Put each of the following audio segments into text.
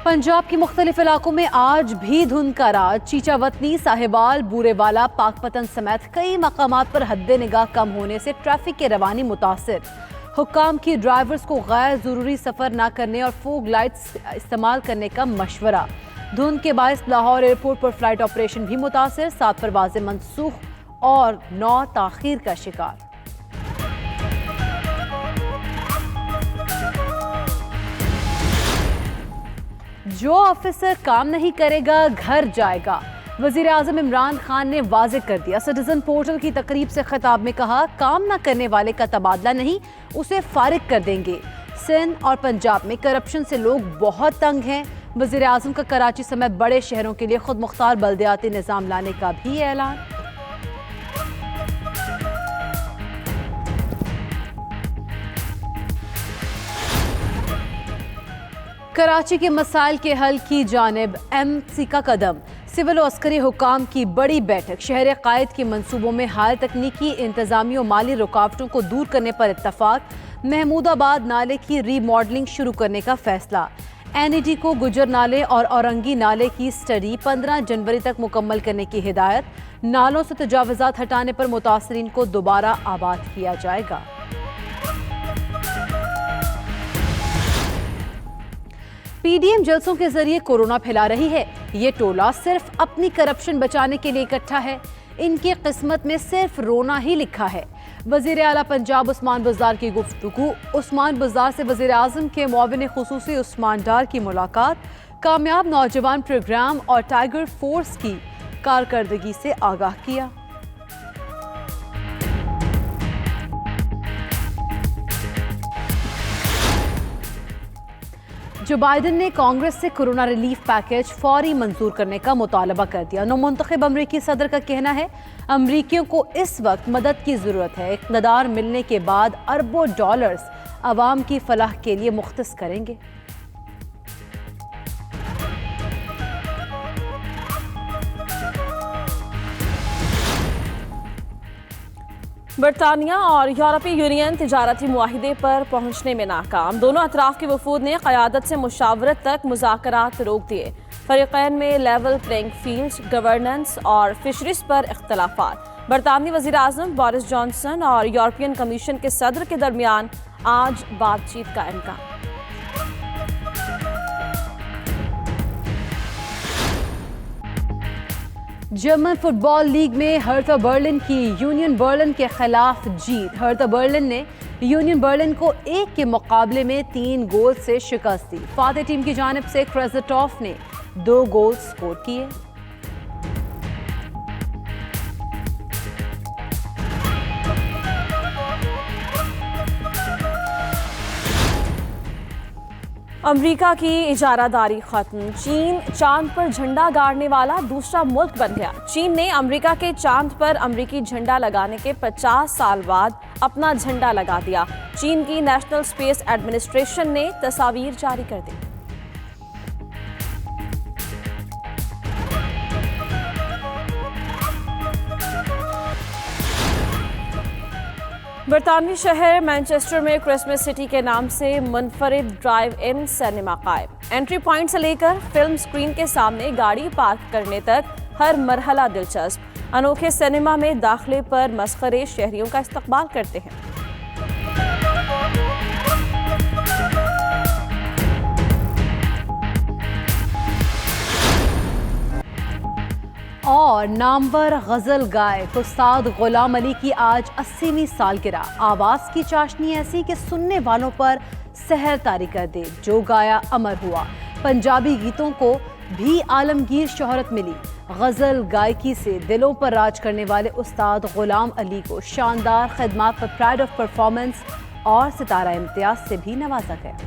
पंजाब के मुख्तलिफ इलाकों में आज भी धुंध का राज। चीचावतनी, साहिबाल, बूरेवाला, पाकपतन समेत कई मकामात पर हद्दे निगाह कम होने से ट्रैफिक की रवानी मुतासिर। हुक्काम की ड्राइवर्स को गैर ज़रूरी सफ़र न करने और फोग लाइट्स इस्तेमाल करने का मशवरा। धुंध के बायस लाहौर एयरपोर्ट पर फ्लाइट ऑपरेशन भी मुतासिर। 7 परवाज़ें मनसूख और 9 ताख़ीर का शिकार। जो ऑफिसर काम नहीं करेगा घर जाएगा। वज़ीर आज़म इमरान खान ने वाज़ेह कर दिया। सिटीजन पोर्टल की तकरीब से खिताब में कहा, काम न करने वाले का तबादला नहीं, उसे फारिग कर देंगे। सिंध और पंजाब में करप्शन से लोग बहुत तंग हैं। वज़ीर आज़म का कराची समेत बड़े शहरों के लिए खुद मुख्तार बल्दियाती निज़ाम लाने का भी ऐलान। कराची के मसाइल के हल की जानिब एमसी का कदम। सिविल और अस्करी हुकाम की बड़ी बैठक। शहर कायद के मंसूबों में हाल तकनीकी, इंतजामी और माली रुकावटों को दूर करने पर इत्तफाक। महमूदाबाद नाले की रीमॉडलिंग शुरू करने का फैसला। एनईटी को गुजर नाले और औरंगी नाले की स्टडी 15 जनवरी तक मुकम्मल करने की हिदायत। नालों से तजावुज़ात हटाने पर मुतासरीन को दोबारा आबाद किया जाएगा। पीडीएम जलसों के जरिए कोरोना फैला रही है। ये टोला सिर्फ अपनी करप्शन बचाने के लिए इकट्ठा है। इनकी किस्मत में सिर्फ रोना ही लिखा है। वजीर आला पंजाब उस्मान बुज़दार की गुफ्तगू। उस्मान बुज़दार से वजीर आज़म के मुआविन खुसूसी उस्मान डार की मुलाकात। कामयाब नौजवान प्रोग्राम और टाइगर फोर्स की कारकर्दगी से आगाह किया। जो बाइडन ने कांग्रेस से कोरोना रिलीफ पैकेज फौरी मंजूर करने का मुतालबा कर दिया। नौमुंतखब अमरीकी सदर का कहना है, अमरीकियों को इस वक्त मदद की ज़रूरत है। इक़्तिदार मिलने के बाद अरबों डॉलर्स अवाम की फलाह के लिए मुख्तस करेंगे। बरतानिया और यूरोपीय यूनियन तिजारती मुआहिदे पर पहुंचने में नाकाम। दोनों अतराफ की वफूद ने क़यादत से मुशावरत तक मुज़ाकरात रोक दिए। फ़रीक़ैन में लेवल प्लेइंग फील्ड, गवर्नेंस और फिशरीज पर इख्तलाफात। बरतानवी वज़ीर आज़म बोरिस जॉनसन और यूरोपियन कमीशन के सदर के दरमियान आज बातचीत का इम्कान। जर्मन फुटबॉल लीग में हर्था बर्लिन की यूनियन बर्लिन के खिलाफ जीत। हर्था बर्लिन ने यूनियन बर्लिन को 1 के मुकाबले में 3 गोल से शिकस्त दी। फातेह टीम की जानिब से क्रेज़टॉफ ने 2 गोल स्कोर किए। अमरीका की इजारादारी खत्म। चीन चांद पर झंडा गाड़ने वाला दूसरा मुल्क बन गया। चीन ने अमरीका के चांद पर अमरीकी झंडा लगाने के 50 साल बाद अपना झंडा लगा दिया। चीन की नेशनल स्पेस एडमिनिस्ट्रेशन ने तस्वीर जारी कर दी। बरतानवी शहर मैनचेस्टर में क्रिसमस सिटी के नाम से मुनफरिद ड्राइव इन सिनेमा कायम। एंट्री पॉइंट से लेकर फिल्म स्क्रीन के सामने गाड़ी पार्क करने तक हर मरहला दिलचस्प। अनोखे सिनेमा में दाखिले पर मस्खरे शहरियों का इस्तकबाल करते हैं। और नामवर गजल गायक उस्ताद गुलाम अली की आज 80वीं सालगिरह। आवाज़ की चाशनी ऐसी कि सुनने वालों पर सहर तारी कर दे। जो गाया अमर हुआ। पंजाबी गीतों को भी आलमगीर शोहरत मिली। गजल गायकी से दिलों पर राज करने वाले उस्ताद गुलाम अली को शानदार खिदमत पर प्राइड ऑफ परफॉर्मेंस और सितारा इम्तियाज से भी नवाजा गया।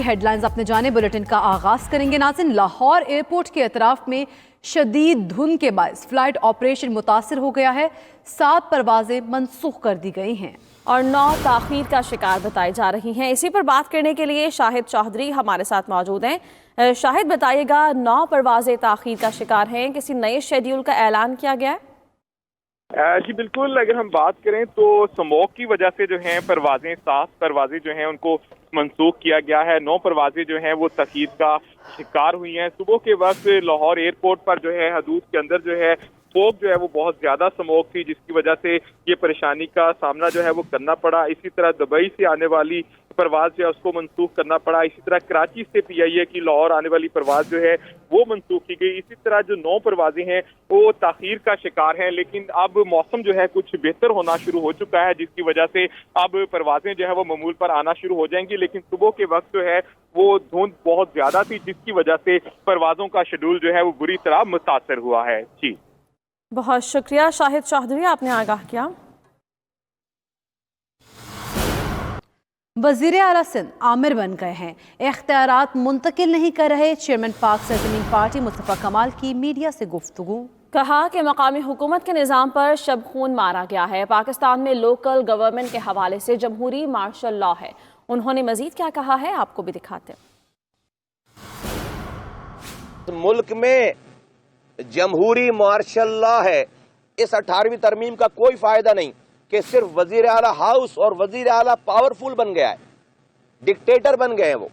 हेडलाइंस अपने जाने बुलेटिन का आगाज करेंगे। नाज़रीन, लाहौर एयरपोर्ट के अतराफ में शदीद धुंध के बायस फ्लाइट ऑपरेशन मुतासिर हो गया है। 7 परवाजें मनसूख कर दी गई हैं और 9 ताख़ीर का शिकार बताई जा रही हैं। इसी पर बात करने के लिए शाहिद चौधरी हमारे साथ मौजूद हैं। शाहिद, बताइएगा, 9 परवाजें ताख़ीर का शिकार हैं। किसी नए शेड्यूल का ऐलान किया गया है? جی بالکل، اگر ہم بات کریں تو سموک کی وجہ سے جو ہیں پروازیں 7 پروازیں جو ہیں ان کو منسوخ کیا گیا ہے. 9 پروازیں جو ہیں وہ تاخیر کا شکار ہوئی ہیں. صبح کے وقت لاہور ایئرپورٹ پر جو ہے حدود کے اندر جو ہے فوگ جو ہے وہ بہت زیادہ سموک تھی، جس کی وجہ سے یہ پریشانی کا سامنا جو ہے وہ کرنا پڑا. اسی طرح دبئی سے آنے والی پرواز جو ہے اس کو منسوخ کرنا پڑا. اسی طرح کراچی سے PIA کی لاہور آنے والی پرواز جو ہے وہ منسوخ کی گئی. اسی طرح جو 9 پروازیں ہیں وہ تاخیر کا شکار ہیں، لیکن اب موسم جو ہے کچھ بہتر ہونا شروع ہو چکا ہے، جس کی وجہ سے اب پروازیں جو ہے وہ معمول پر آنا شروع ہو جائیں گی. لیکن صبح کے وقت جو ہے وہ دھند بہت زیادہ تھی، جس کی وجہ سے پروازوں کا شیڈول جو ہے وہ بری طرح متاثر ہوا ہے. جی بہت شکریہ شاہد چودھری، آپ نے آگاہ کیا. وزیر اعلیٰ سندھ عامر بن گئے ہیں، اختیارات منتقل نہیں کر رہے. چیئرمین پاک سرزمین پارٹی مصطفیٰ کمال کی میڈیا سے گفتگو. کہا کہ مقامی حکومت کے نظام پر شب خون مارا گیا ہے. پاکستان میں لوکل گورنمنٹ کے حوالے سے جمہوری مارشل لا ہے. انہوں نے مزید کیا کہا ہے آپ کو بھی دکھاتے ہیں. ملک میں جمہوری مارشل لا ہے. اس 18ویں ترمیم کا کوئی فائدہ نہیں کہ صرف وزیر اعلیٰ ہاؤس اور وزیر اعلیٰ پاورفل بن گیا ہے، ڈکٹیٹر بن گئے ہیں وہ.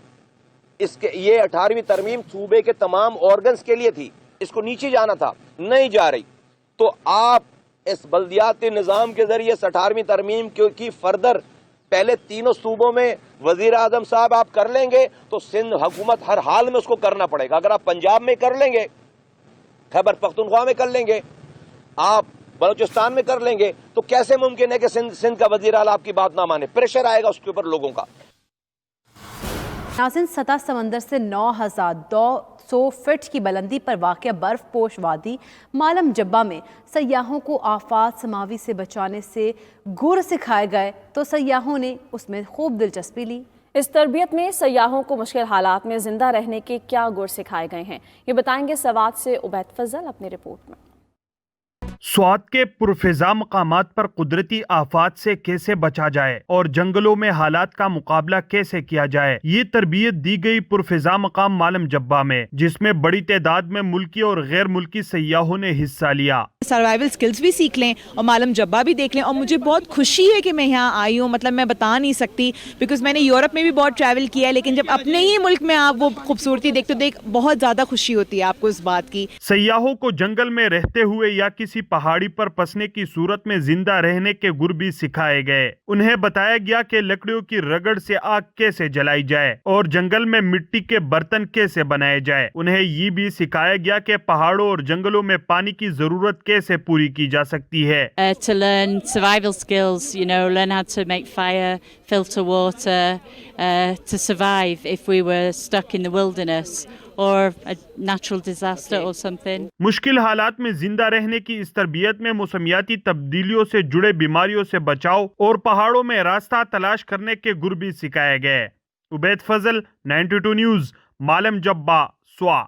یہ 18ویں ترمیم صوبے کے تمام آرگنز کے لیے تھی، اس کو نیچے جانا تھا، نہیں جا رہی. تو آپ اس بلدیاتی نظام کے ذریعے 18ویں ترمیم کی فردر پہلے تینوں صوبوں میں وزیر اعظم صاحب آپ کر لیں گے تو سندھ حکومت ہر حال میں اس کو کرنا پڑے گا. اگر آپ پنجاب میں کر لیں گے، خیبر پختونخوا میں کر لیں گے، آپ بلوچستان میں کر لیں گے، تو کیسے ممکن ہے کہ سندھ کا وزیر اعلیٰ آپ کی بات نہ مانے؟ پریشر آئے گا اس کے اوپر لوگوں کا. ناظرین، سطح سمندر سے 9200 فٹ کی بلندی پر واقع برف پوش وادی مالم جبہ میں سیاحوں کو آفات سماوی سے بچانے سے گر سکھائے گئے تو سیاحوں نے اس میں خوب دلچسپی لی. اس تربیت میں سیاحوں کو مشکل حالات میں زندہ رہنے کے کیا گر سکھائے گئے ہیں، یہ بتائیں گے سوات سے عبید فضل اپنی رپورٹ میں. سوات کے پرفضا مقامات پر قدرتی آفات سے کیسے بچا جائے اور جنگلوں میں حالات کا مقابلہ کیسے کیا جائے، یہ تربیت دی گئی پرفضا مقام مالم جبہ میں، جس میں بڑی تعداد میں ملکی اور غیر ملکی سیاحوں نے حصہ لیا. سروائیول سکلز بھی سیکھ لیں اور مالم جبہ بھی دیکھ لیں. اور مجھے بہت خوشی ہے کہ میں یہاں آئی ہوں، مطلب میں بتا نہیں سکتی، بیکاز میں نے یورپ میں بھی بہت ٹریول کیا ہے، لیکن جب اپنے ہی ملک میں آپ وہ خوبصورتی دیکھتے دیکھ بہت زیادہ خوشی ہوتی ہے آپ کو اس بات کی. سیاحوں کو جنگل میں رہتے ہوئے یا کسی پہاڑی پر پسنے کی صورت میں زندہ رہنے کے گر بھی سکھائے گئے. انہیں بتایا گیا کہ لکڑیوں کی رگڑ سے آگ کیسے جلائی جائے اور جنگل میں مٹی کے برتن کیسے بنائے جائے. انہیں یہ بھی سکھایا گیا کہ پہاڑوں اور جنگلوں میں پانی کی ضرورت کیسے پوری کی جا سکتی ہے. To learn survival skills, learn how to make fire, filter water, to survive if we were stuck in the wilderness or a natural disaster or something. مشکل حالات میں زندہ رہنے کی اس تربیت میں موسمیاتی تبدیلیوں سے جڑے بیماریوں سے بچاؤ اور پہاڑوں میں راستہ تلاش کرنے کے گر بھی سکھائے گئے. عبید فضل، 92 نیوز، مالم جبہ، سوا.